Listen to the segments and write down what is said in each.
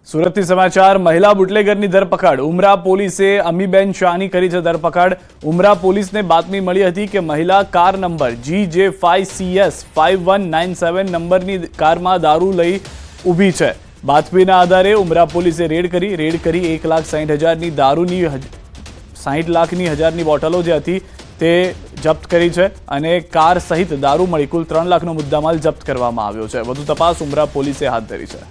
સુરતથી સમાચાર મહિલા બુટલેગરની ધરપકડ ઉમરા પોલીસે અમીબેન શાહની કરી છે ધરપકડ। ઉમરા પોલીસને બાતમી મળી હતી કે મહિલા કાર નંબર GJ5CS5197 નંબરની કારમાં દારૂ લઈ ઊભી છે। બાતમીના આધારે ઉમરા પોલીસે રેડ કરી 1,60,000ની દારૂની 60 લાખની હજારની બોટલો જે હતી તે જપ્ત કરી છે અને કાર સહિત દારૂ મળી કુલ 3 લાખનો મુદ્દામાલ જપ્ત કરવામાં આવ્યો છે। વધુ તપાસ ઉમરા પોલીસે હાથ ધરી છે।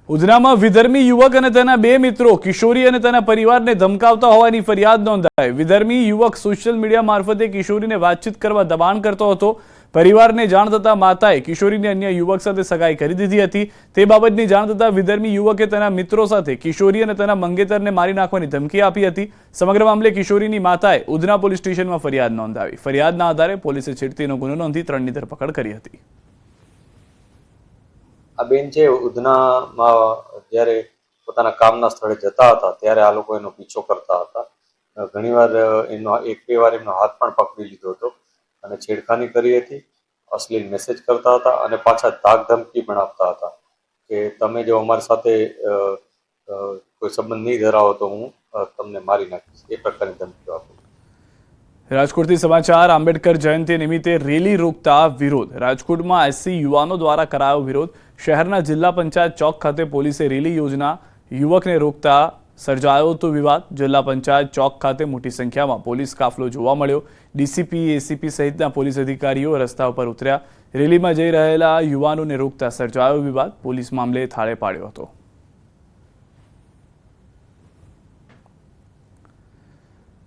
ઉધનામાં વિધર્મી યુવક અને તેના બે મિત્રો કિશોરી અને તેના પરિવારને ધમકાવતા હોવાની ફરિયાદ નોંધાઈ। વિધર્મી યુવક સોશિયલ મીડિયા મારફતે કિશોરીને વાતચીત કરવા દબાણ કરતો હતો। પરિવારને જાણ થતા માતાએ કિશોરીને અન્ય યુવક સાથે સગાઈ કરી દીધી હતી। તે બાબતની જાણ થતા વિધર્મી યુવકે તેના મિત્રો સાથે કિશોરી અને તેના મંગેતરને મારી નાખવાની ધમકી આપી હતી। સમગ્ર મામલે કિશોરીની માતાએ ઉધના પોલીસ સ્ટેશનમાં ફરિયાદ નોંધાવી। ફરિયાદના આધારે પોલીસે છેડતીનો ગુનો નોંધી 3ની ધરપકડ કરી હતી। આ બેન છે ઉધનામાં જ્યારે પોતાના કામના સ્થળે જતા હતા ત્યારે આ લોકો એનો પીછો કરતા હતા। ઘણીવાર એનો એક બે વાર એમનો હાથ પણ પકડી લીધો હતો અને છેડખાની કરી હતી। અશ્લીલ મેસેજ કરતા હતા અને પાછા ધાક ધમકી પણ આપતા હતા કે તમે જો અમારી સાથે કોઈ સંબંધ નહીં ધરાવો તો હું તમને મારી નાખીશ, એ પ્રકારની ધમકીઓ આપી। રાજકોટથી સમાચાર આંબેડકર જયંતિ નિમિત્તે રેલી રોકતા વિરોધ। રાજકોટમાં એસસી યુવાનો દ્વારા કરાયો વિરોધ। શહેરના જિલ્લા પંચાયત ચોક ખાતે પોલીસે રેલી યોજના યુવકને રોકતા સર્જાયો હતો વિવાદ। જિલ્લા પંચાયત ચોક ખાતે મોટી સંખ્યામાં પોલીસ કાફલો જોવા મળ્યો। ડીસીપી એસીપી સહિતના પોલીસ અધિકારીઓ રસ્તા ઉપર ઉતર્યા। રેલીમાં જઈ રહેલા યુવાનોને રોકતા સર્જાયો વિવાદ। પોલીસ મામલે થાળે પાડ્યો હતો।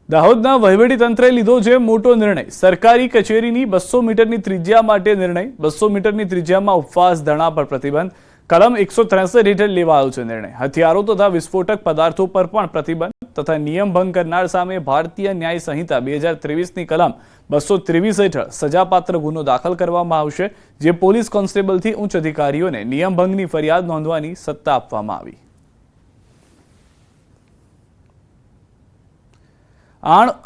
દાહોદના વહીવટીતંત્રે લીધો છે મોટો નિર્ણય। સરકારી કચેરીની 200 મીટરની ત્રિજ્યા માટે નિર્ણય। 200 મીટરની ત્રિજ્યામાં ઉપવાસ ધરણા પર પ્રતિબંધ। કલમ 163 હેઠળ લેવાયો છે નિર્ણય। હથિયારો તથા વિસ્ફોટક પદાર્થો પર પણ પ્રતિબંધ તથા નિયમ ભંગ કરનાર સામે ભારતીય ન્યાય સંહિતા 2023ની કલમ 223 હેઠળ સજાપાત્ર ગુનો દાખલ કરવામાં આવશે, જે પોલીસ કોન્સ્ટેબલથી ઉચ્ચ અધિકારીઓને નિયમ ભંગની ફરિયાદ નોંધવાની સત્તા આપવામાં આવી।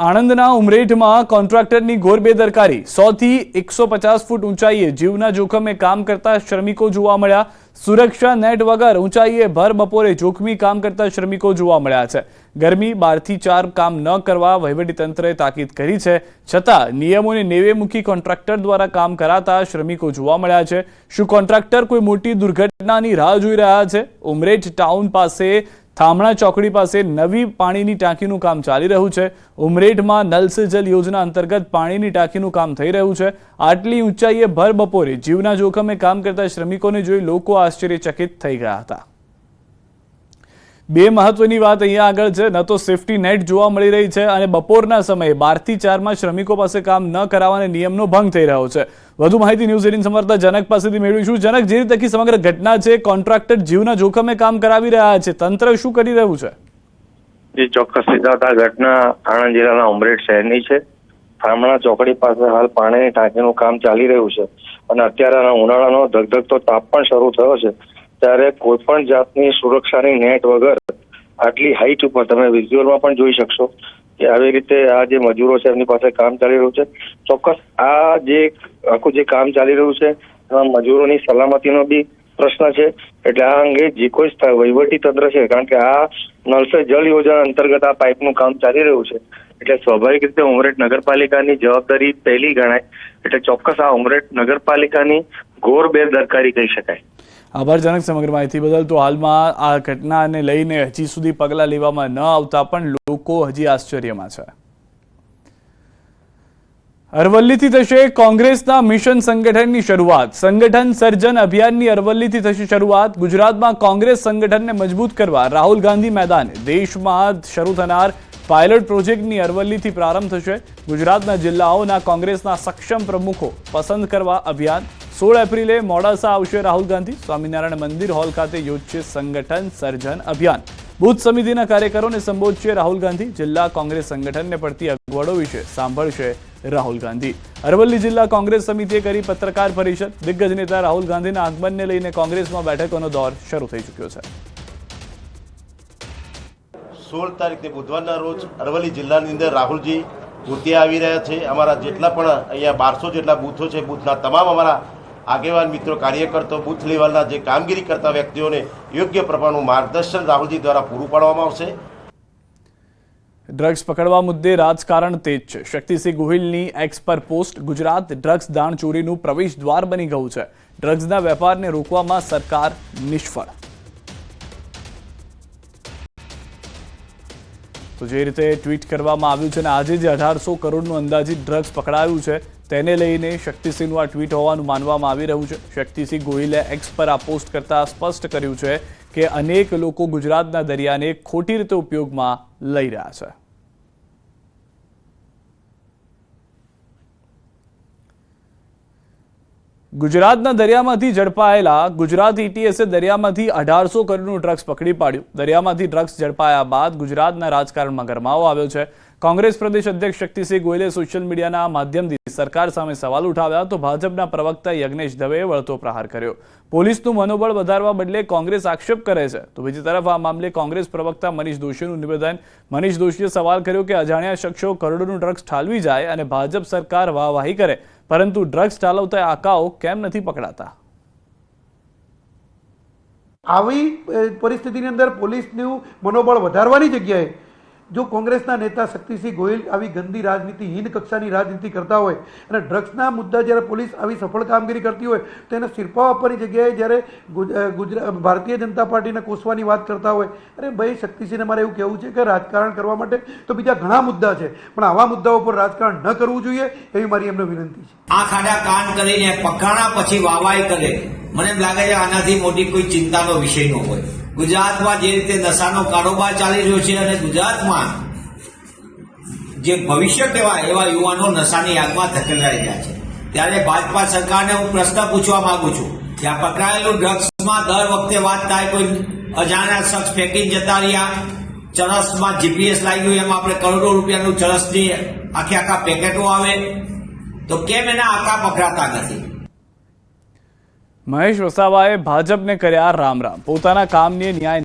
આણંદના ઉમરેઠમાં કોન્ટ્રાક્ટરની ઘોર બેદરકારી। 100 થી 150 ફૂટ ઊંચાઈએ જીવના જોખમે કામ કરતા શ્રમિકો જોવા મળ્યા। સુરક્ષા નેટ વગર ઊંચાઈએ ભર બપોરે જોખમી કામ કરતા શ્રમિકો જોવા મળ્યા છે। ગરમી 12 થી 4 કામ ન કરવા વહીવટીતંત્રએ તાકીદ કરી છે, છતાં નિયમોને નેવે મૂકી કોન્ટ્રાક્ટર દ્વારા કામ કરાતા શ્રમિકો જોવા મળ્યા છે। શું કોન્ટ્રાક્ટર કોઈ મોટી દુર્ઘટનાની રાહ જોઈ રહ્યા છે? ઉમરેઠ ટાઉન પાસે થામણા ચોકડી પાસે નવી પાણીની ટાંકીનું કામ ચાલી રહ્યું છે। ઉમરેઠમાં નલ સે જલ યોજના અંતર્ગત પાણીની ટાંકીનું કામ થઈ રહ્યું છે। આટલી ઊંચાઈએ ભર બપોરે જીવના જોખમે કામ કરતા શ્રમિકોને જોઈ લોકો આશ્ચર્યચકિત થઈ ગયા હતા। બે મહત્વની વાત અહીંયા આગળ છે, ન તો સેફટી નેટ જોવા મળી રહી છે અને બપોરના સમયે 12 થી 4માં શ્રમિકો પાસે કામ ન કરાવવાને નિયમનો ભંગ થઈ રહ્યો છે। વધુ માહિતી ન્યૂઝ 18 સંવાદદાતા જનક પાસેથી મેળવીશું। જનક, જે રીતે સમગ્ર ઘટના છે, કોન્ટ્રાક્ટર જીવના જોખમે કામ કરાવી રહ્યા છે, તંત્ર શું કરી રહ્યું છે? જે ચોક્કસ આ ઘટના આણંદ જિલ્લાના ઉમરેઠ શહેરની છે। થામણા ચોકડી પાસે હાલ પાણીની ટાંકીનું કામ ચાલી રહ્યું છે અને અત્યારે ઉનાળાનો ધગધગતો તાપ પણ શરૂ થયો છે, ત્યારે કોઈ પણ જાતની સુરક્ષાની નેટ વગર આટલી હાઈટ ઉપર તમે વિઝ્યુઅલમાં પણ જોઈ શકશો કે આવી રીતે આ જે મજૂરો છે એમની પાસે કામ ચાલી રહ્યું છે। ચોક્કસ આ જે આખું જે કામ ચાલી રહ્યું છે એમાં મજૂરોની સલામતીનો બી પ્રશ્ન છે, એટલે આ અંગે જે કોઈ વહીવટી તંત્ર છે, કારણ કે આ નલ સે જલ યોજના અંતર્ગત આ પાઇપનું કામ ચાલી રહ્યું છે, એટલે સ્વાભાવિક રીતે ઉમરેઠ નગરપાલિકાની જવાબદારી પહેલી ગણાય। એટલે ચોક્કસ આ ઉમરેઠ નગરપાલિકાની ઘોર બેદરકારી કહી શકાય। આભાર જનક સમગ્ર માહિતી બદલ। તો હાલમાં આ ઘટનાને લઈને હજી સુધી પગલાં લેવામાં ન આવતા પણ લોકો હજી આશ્ચર્યમાં છે। અરવલ્લીથી થશે કોંગ્રેસના મિશન સંગઠનની શરૂઆત। સંગઠન સર્જન અભિયાનની અરવલ્લીથી થશે શરૂઆત। ગુજરાતમાં કોંગ્રેસ સંગઠનને મજબૂત કરવા રાહુલ ગાંધી મેદાને। દેશમાં શરૂ થનાર પાયલોટ પ્રોજેક્ટની અરવલ્લીથી પ્રારંભ થશે। ગુજરાતના જિલ્લાઓના કોંગ્રેસના સક્ષમ પ્રમુખો પસંદ કરવા અભિયાન। 16 એપ્રિલે મોડાસા આવશે રાહુલ ગાંધી। સ્વામિનારાયણ મંદિર હોલ ખાતે યોજશે સંગઠન સર્જન અભિયાન। બૂથ સમિતિના કાર્યકરોને સંબોધશે રાહુલ ગાંધી। જિલ્લા કોંગ્રેસ સંગઠનને પડતી અગવડો વિશે સાંભળશે રાહુલ ગાંધી। અરવલ્લી જિલ્લા કોંગ્રેસ સમિતિએ કરી પત્રકાર પરિષદ। દિગ્ગજ નેતા રાહુલ ગાંધીના આગમનને લઈને કોંગ્રેસમાં બેઠકોનો દોર શરૂ થઈ ચૂક્યો છે। 16 તારીખે બુધવારના રોજ અરવલ્લી જિલ્લાની અંદર રાહુલજી પોતે આવી રહ્યા છે। અમારા જેટલા પણ અહીંયા 1200 જેટલા બૂથો છે, બૂથના તમામ અમારા આગેવાન મિત્રો, કાર્યકર્તાઓ, બૂથ લેવલના જે કામગીરી કરતા વ્યક્તિઓને યોગ્ય પ્રમાણનું માર્ગદર્શન રાહુલજી દ્વારા પૂરું પાડવામાં આવશે. ડ્રગ્સ પકડવા મુદ્દે રાજકારણ તેજ છે. શક્તિસિંહ ગોહિલની એક્સ પર પોસ્ટ: ગુજરાત ડ્રગ્સ દાણચોરીનું પ્રવેશ દ્વાર બની ગયું છે. ડ્રગ્સના વેપારને રોકવામાં સરકાર નિષ્ફળ. તો જે રીતે ટ્વીટ કરવામાં આવ્યું છે અને આજે જે 1800 કરોડનું અંદાજિત ડ્રગ્સ પકડાયું છે તેને લઈને શક્તિસિંહનું આ ટ્વીટ હોવાનું માનવામાં આવી રહ્યું છે. શક્તિસિંહ ગોહિલે એક્સ પર આ પોસ્ટ કરતા સ્પષ્ટ કર્યું છે કે અનેક લોકો ગુજરાતના દરિયાને ખોટી રીતે ઉપયોગમાં લઈ રહ્યા છે. ગુજરાતના દરિયામાંથી ઝડપાયેલા ગુજરાત એટીએસે દરિયામાંથી 1800 કરોડનું ડ્રગ્સ પકડી પાડ્યું. દરિયામાંથી ડ્રગ્સ ઝડપાયા બાદ ગુજરાતના રાજકારણમાં ગરમાવો આવ્યો છે. કોંગ્રેસ પ્રદેશ અધ્યક્ષ શક્તિસિંહ ગોહિલે સોશિયલ મીડિયાના માધ્યમથી સરકાર સામે સવાલ ઉઠાવ્યા તો ભાજપના પ્રવક્તા યજ્ઞેશ દવેએ વળતો પ્રહાર કર્યો. પોલીસનું મનોબળ વધારવા બદલે કોંગ્રેસ આક્ષેપ કરે છે તો બીજી તરફ આ મામલે કોંગ્રેસ પ્રવક્તા મનીષ દોશીનું નિવેદન. મનીષ દોશીએ સવાલ કર્યો કે અજાણ્યા શખ્સો કરોડોનું ડ્રગ્સ ઠાલવી જાય અને ભાજપ સરકાર વાહવાહી કરે, પરંતુ ડ્રગ્સ ઠાલવતા આકાઓ કેમ નથી પકડાતા? આવી પરિસ્થિતિની અંદર પોલીસનું મનોબળ વધારવાની જગ્યાએ જો કોંગ્રેસના નેતા શક્તિસિંહ ગોહિલ આવી ગંદી રાજનીતિ, હીન કક્ષાની રાજનીતિ કરતા હોય અને ડ્રગ્સના મુદ્દા જ્યારે પોલીસ આવી સફળ કામગીરી કરતી હોય તો એને સિરપાવ આપવાની જગ્યાએ જ્યારે ભારતીય જનતા પાર્ટીને કોસવાની વાત કરતા હોય, અરે ભાઈ શક્તિસિંહને મારે એવું કહેવું છે કે રાજકારણ કરવા માટે તો બીજા ઘણા મુદ્દા છે, પણ આવા મુદ્દાઓ પર રાજકારણ ન કરવું જોઈએ એવી મારી એમને વિનંતી છે. આ ખાડા કાન કરીને પકડાણા પછી વાહવાહી કરે, મને એમ લાગે છે આનાથી મોટી કોઈ ચિંતાનો વિષય ન હોય. ગુજરાતમાં જે રીતે નશાનો કારોબાર ચાલી રહ્યો છે અને ગુજરાતમાં જે ભવિષ્ય કહેવાય એવા યુવાનો નશાની આગમાં ધકેલાઈ રહ્યા છે, ત્યારે ભાજપા સરકારને હું પ્રશ્ન પૂછવા માંગુ છું કે આ પકડાયેલું ડ્રગ્સમાં દર વખતે વાત થાય કોઈ અજાણ્યા શખ્સ ફેંકીને જતા રહ્યા, ચરસમાં જીપીએસ લાગ્યું, એમાં આપણે કરોડો રૂપિયાનું ચરસની આખા પેકેટો આવે, તો કેમ એના આંકડા પકડાતા નથી? મહેશ વસાવાએ ભાજપને કર્યા રામ રામ. પોતાના કામની ન્યાય